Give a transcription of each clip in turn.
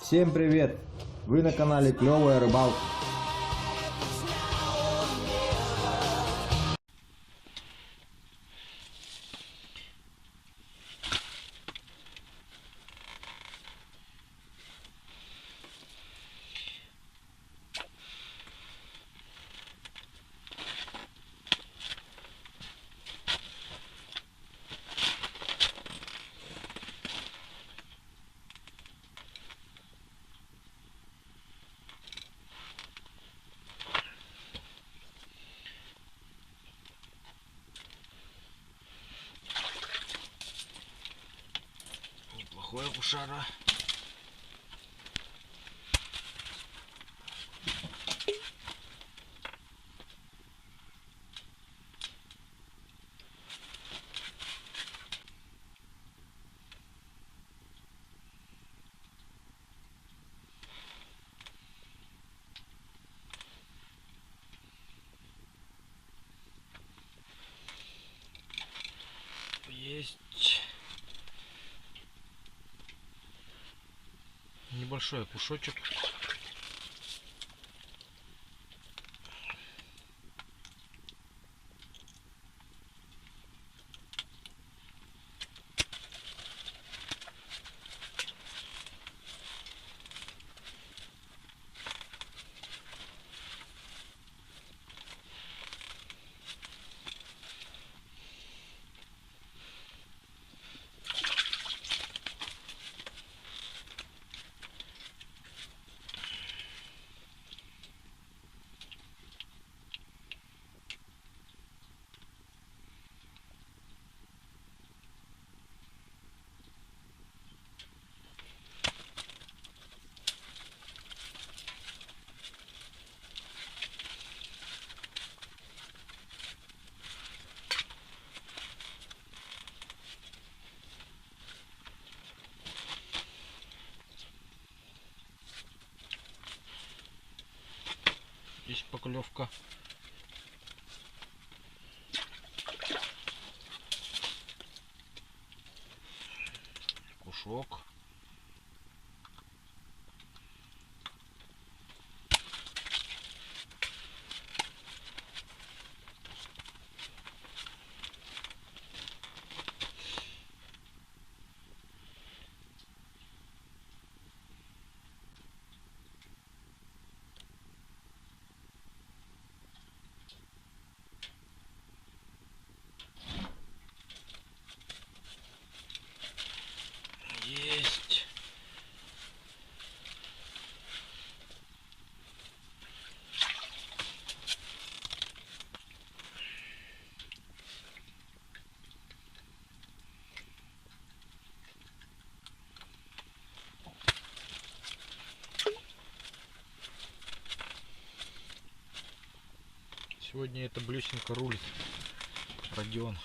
Всем привет! Вы на канале Клевая Рыбалка. Неплохой окушара. Есть небольшой кусочек. Здесь поклевка. Кушок. Есть. Сегодня эта блесенка рулит. Родион.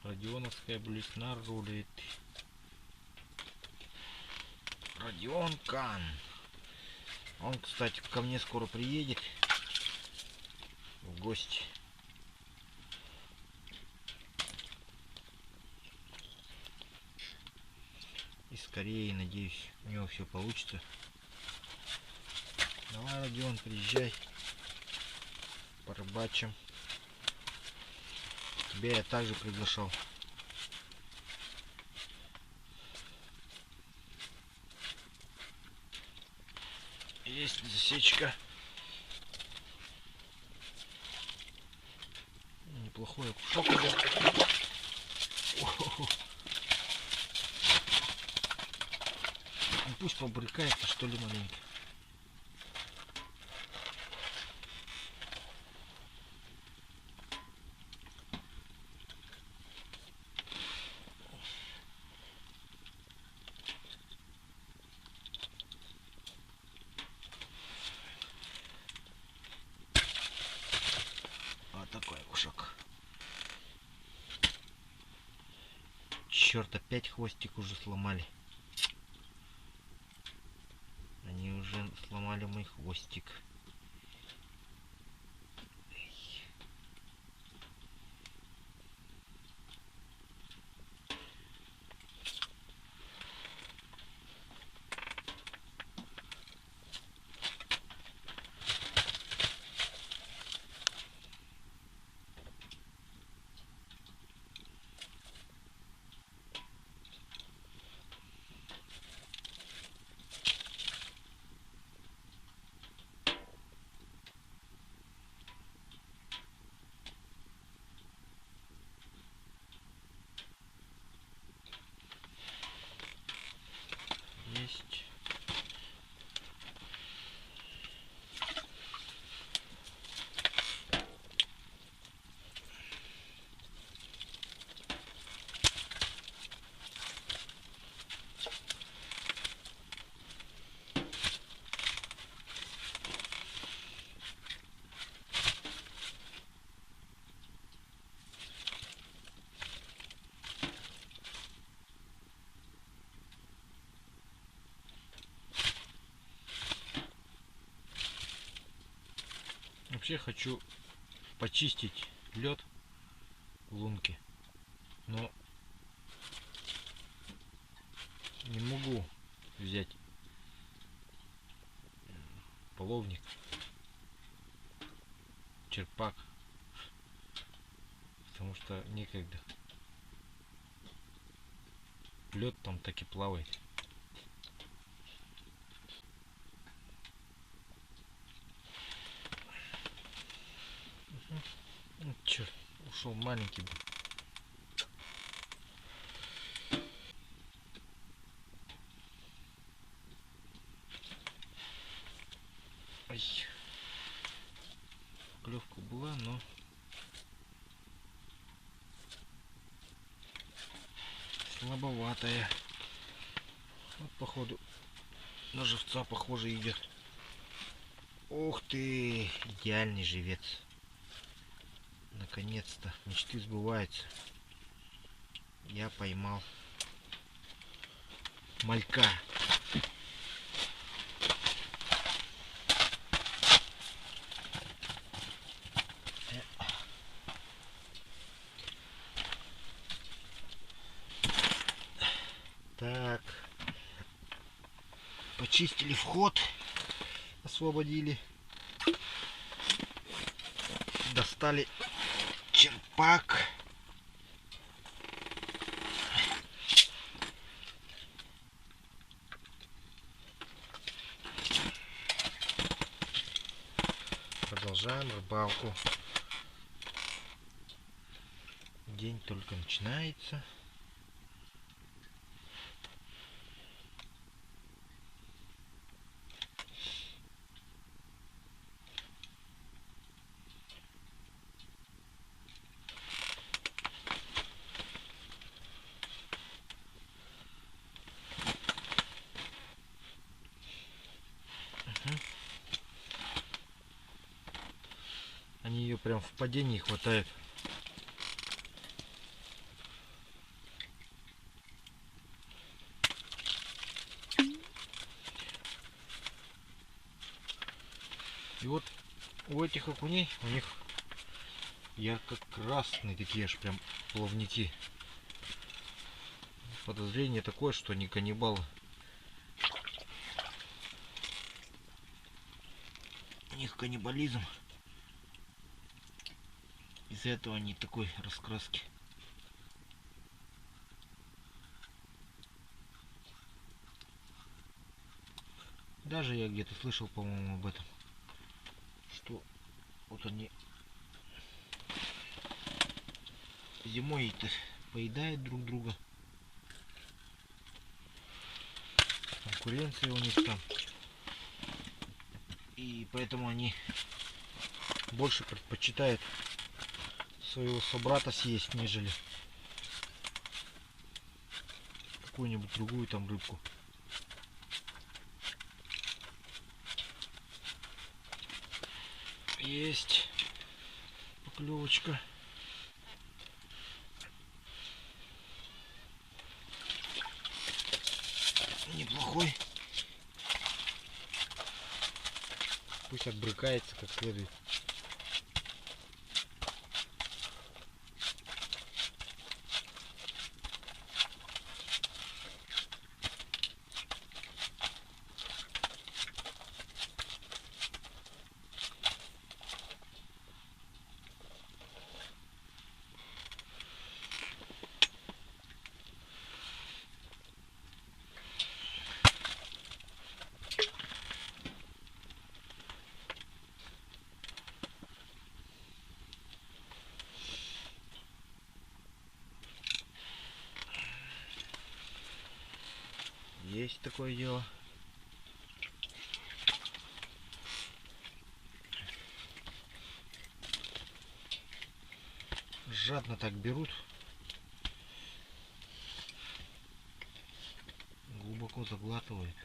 Родионовская блесна рулит. Родион Кан. Он, кстати, ко мне скоро приедет в гости. И скорее, надеюсь, у него все получится. Давай, Родион, приезжай. Порыбачим. Тебя я также приглашал. Есть засечка. Неплохой окушок идет. Ну, пусть побрыкается, что ли, маленько. Вот такой окушок. Черт, опять хвостик уже сломали. Они уже сломали мой хвостик. Вообще хочу почистить лед в лунке, но не могу взять половник, черпак, потому что некогда. Лед там так и плавает. Ну, черт, ушел маленький был. Ай. Клевка была, но слабоватая. Вот походу на живца похоже идет. Ух ты, идеальный живец. Наконец-то мечты сбываются. Я поймал малька. Так, почистили вход, освободили, достали черпак. Продолжаем рыбалку. День только начинается. Они ее прям в падении хватает. И вот у этих окуней, у них ярко-красные такие аж прям плавники. Подозрение такое, что они каннибалы. У них каннибализм. Из-за этого они такой раскраски. Даже я где-то слышал, по-моему, об этом. Что вот они зимой-то поедают друг друга. Конкуренция у них там. И поэтому они больше предпочитают своего собрата съесть, нежели какую-нибудь другую там рыбку. Есть поклевочка. Неплохой. Пусть отбрыкается как следует. Есть такое дело. Жадно так берут. Глубоко заглатывают.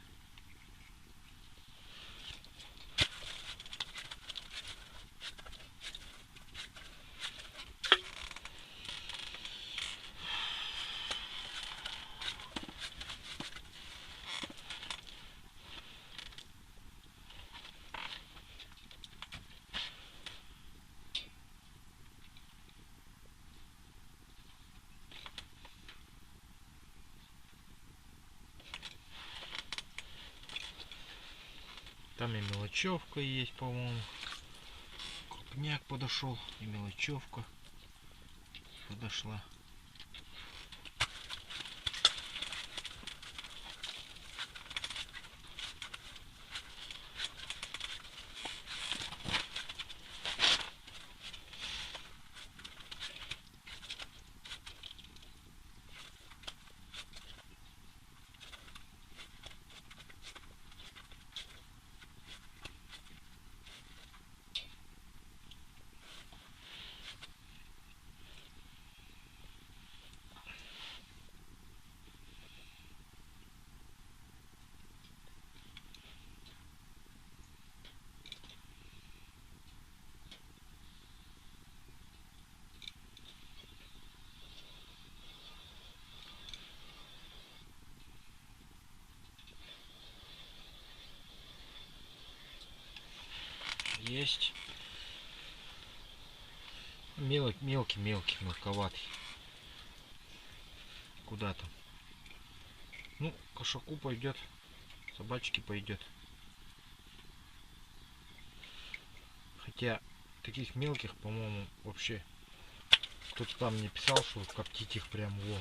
Там и мелочевка есть, по-моему. Крупняк подошел, и мелочевка подошла. Есть. Мелкий, мелковатый. Куда там? Ну, кошаку пойдет, собачке пойдет. Хотя таких мелких, по-моему, вообще кто-то там мне писал, что коптить их прям во.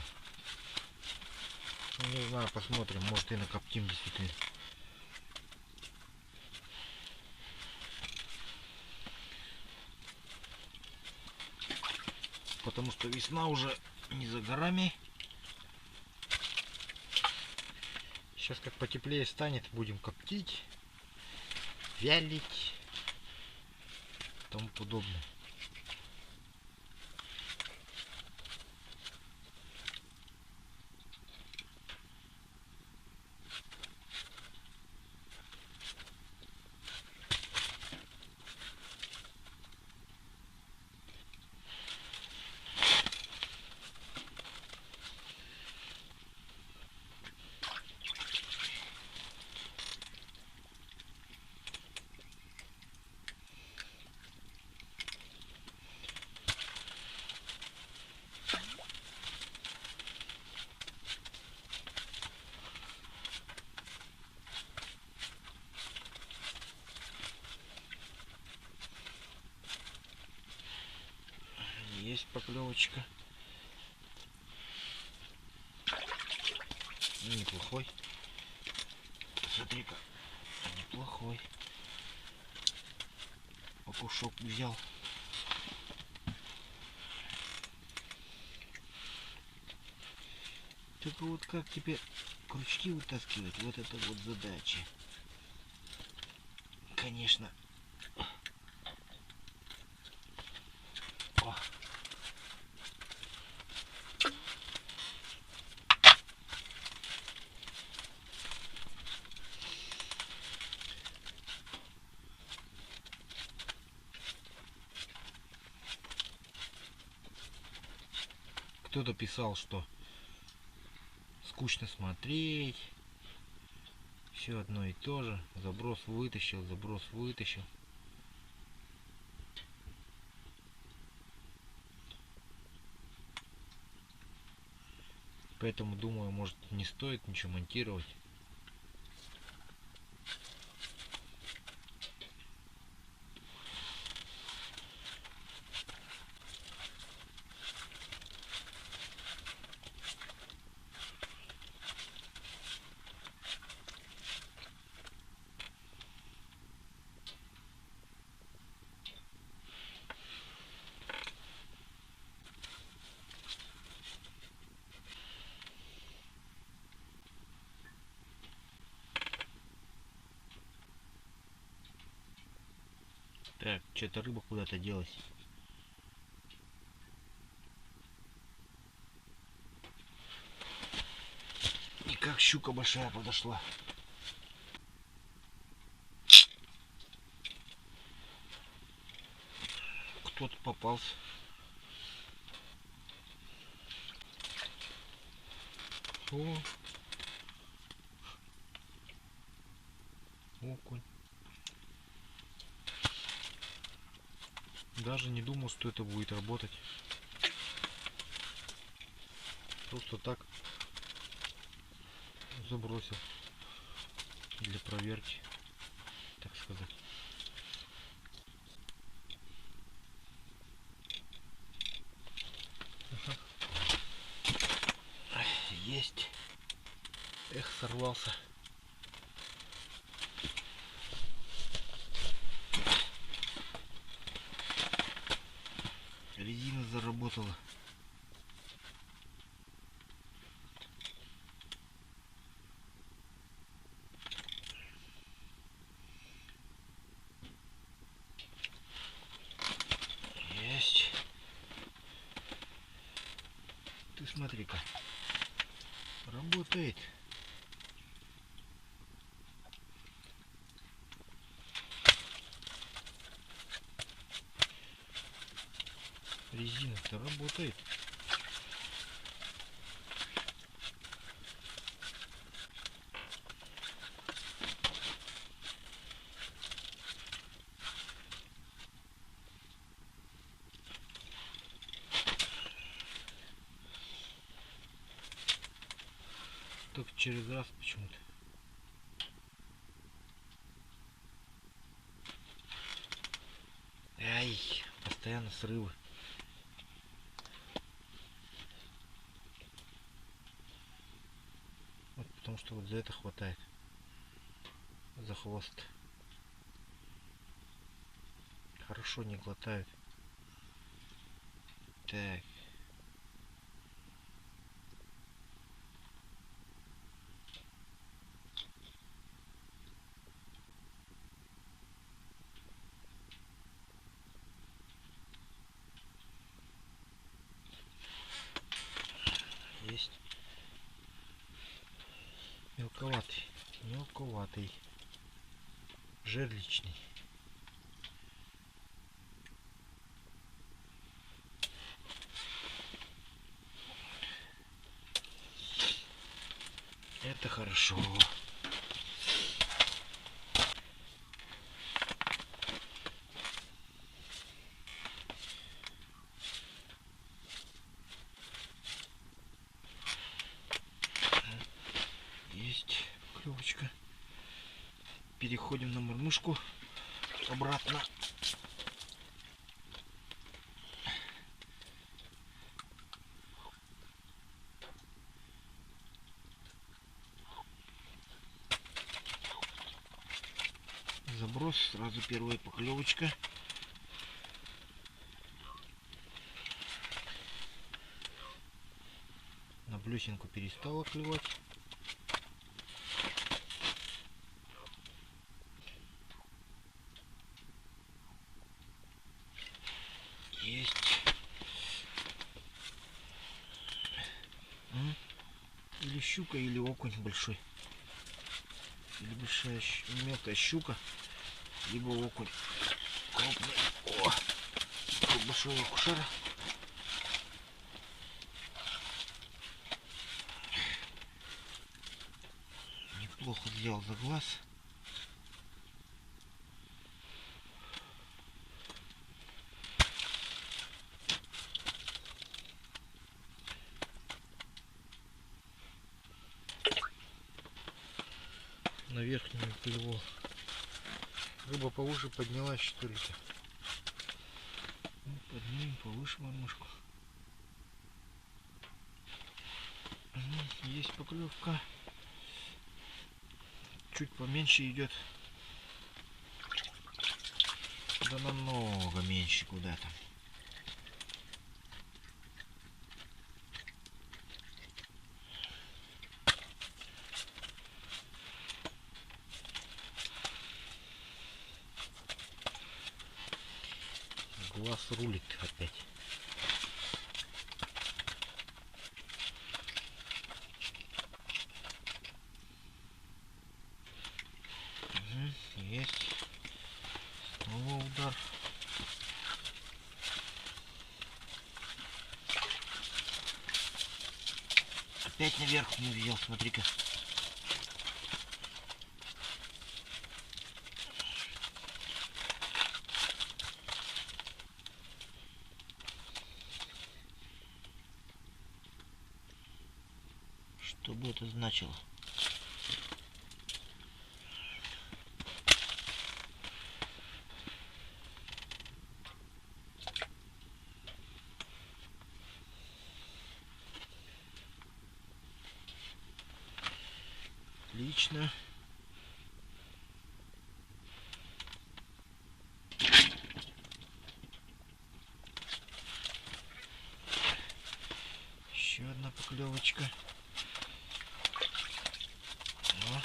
Ну, не знаю, посмотрим, может и накоптим действительно. Потому что весна уже не за горами. Сейчас как потеплее станет, будем коптить, вялить и тому подобное. Есть поклевочка. Неплохой. Смотри-ка, неплохой. Окушок взял. Только вот как теперь крючки вытаскивать, вот это вот задача. Конечно. О. Кто-то писал, что скучно смотреть, все одно и то же, заброс вытащил, заброс вытащил. Поэтому думаю, может, не стоит ничего монтировать. Так, что-то рыба куда-то делась. Никак щука большая подошла. Кто-то попался. О, окунь. Даже не думал, что это будет работать. Просто так забросил для проверки. так сказать. Ага. Есть. Эх, сорвался. Резина заработала. Есть. Ты смотри-ка. Работает. Резина-то работает. Только через раз почему-то. Ай, постоянно срывы. Вот потому что вот за это хватает. За хвост. Хорошо не глотают. Так. Есть. Мелковатый. Мелковатый. Жерличный. Это хорошо. Есть клевочка. Переходим на мормышку обратно. Заброс, сразу первая поклевочка. На блесенку перестала клевать. Есть. Или щука, или окунь большой. Или большая мелкая щука, либо окунь крупный. О, такой большой окушар. Неплохо взял за глаз. На верхнюю клеву. Рыба повыше поднялась, что ли-то. Ну, поднимем повыше мормышку. Есть поклевка. Чуть поменьше идет. Да намного меньше куда-то. Глаз рулит опять. Есть. Снова удар. Опять наверх не взял, смотри-ка. Что бы это значило? Отлично. Еще одна поклевочка. О.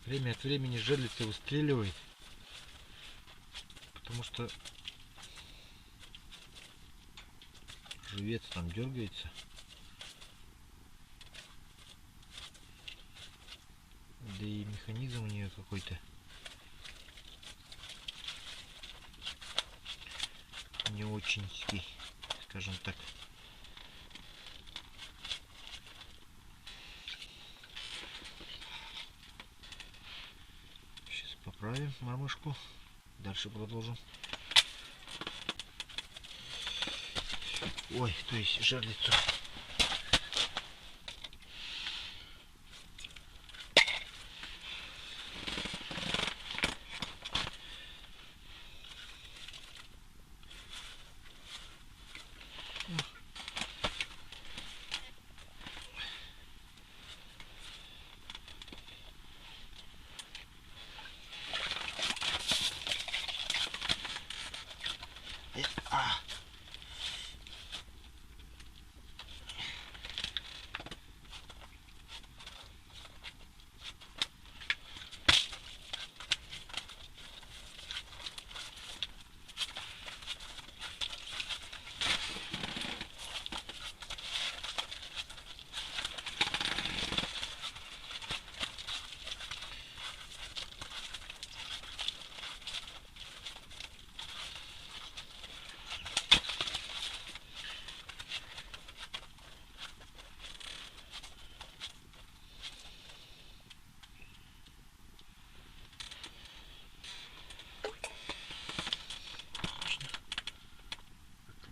Время от времени жерлица выстреливает, потому что живец там дергается. Да и механизм у нее какой-то не оченьский, скажем так. Сейчас поправим мормышку, дальше продолжим. Ой, то есть жерлицу.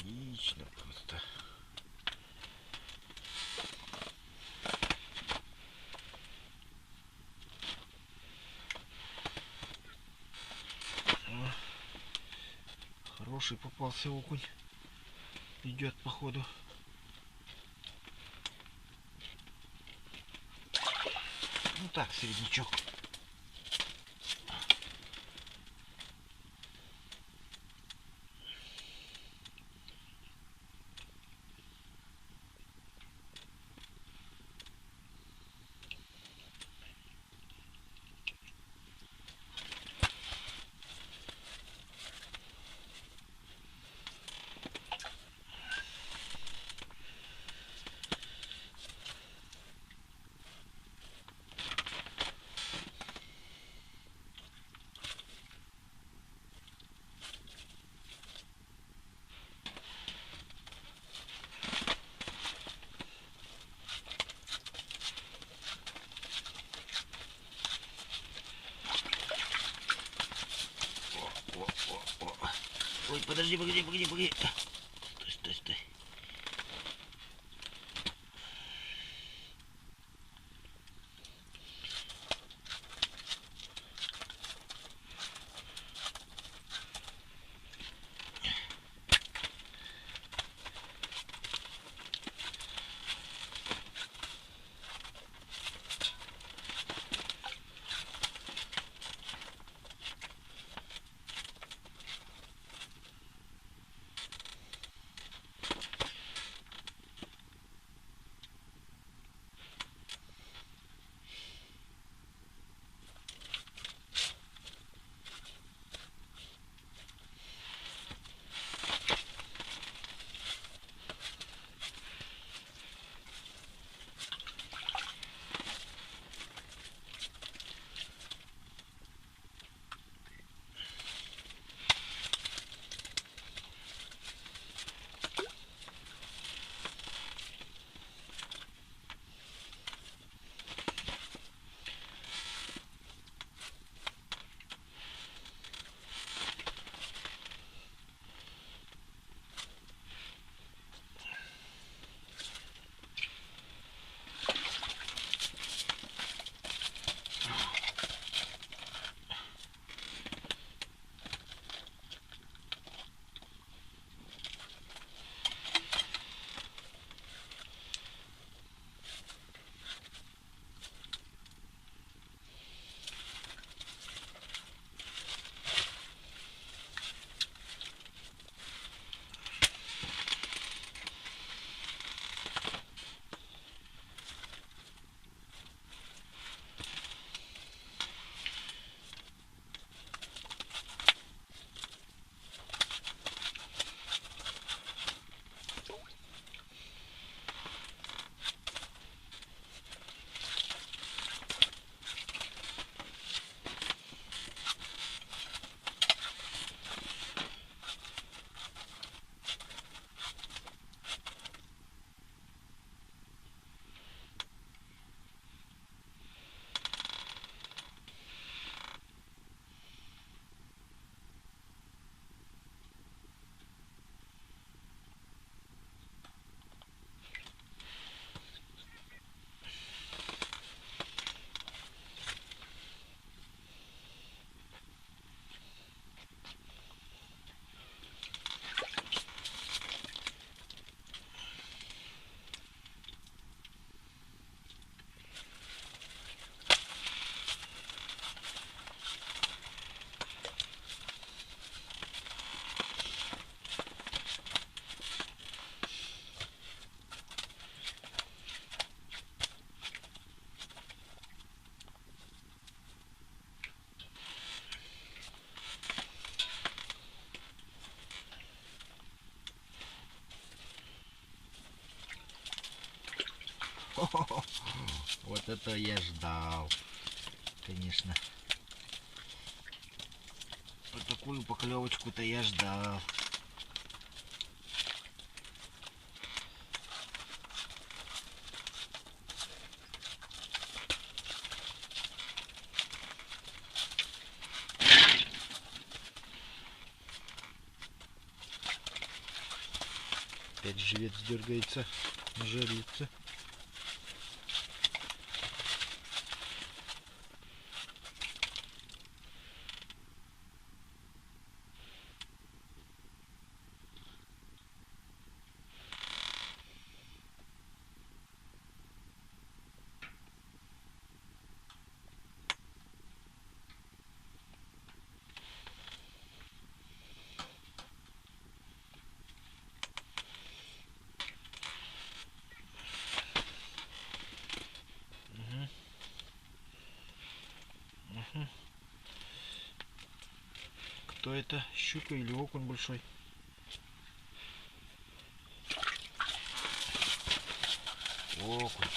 Отлично просто. О, хороший попался окунь. Идет походу. Ну так, середнячок. Ой, подожди, погоди. Стой. Вот это я ждал, конечно. Вот такую поклевочку-то я ждал. Опять живец дергается на жарице. Кто это? Щука или окунь большой? Окунь.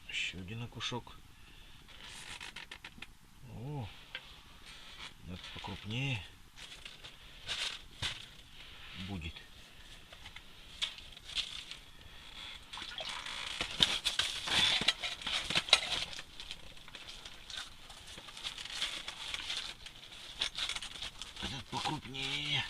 Еще один окушок. О, это покрупнее будет. Этот покрупнее.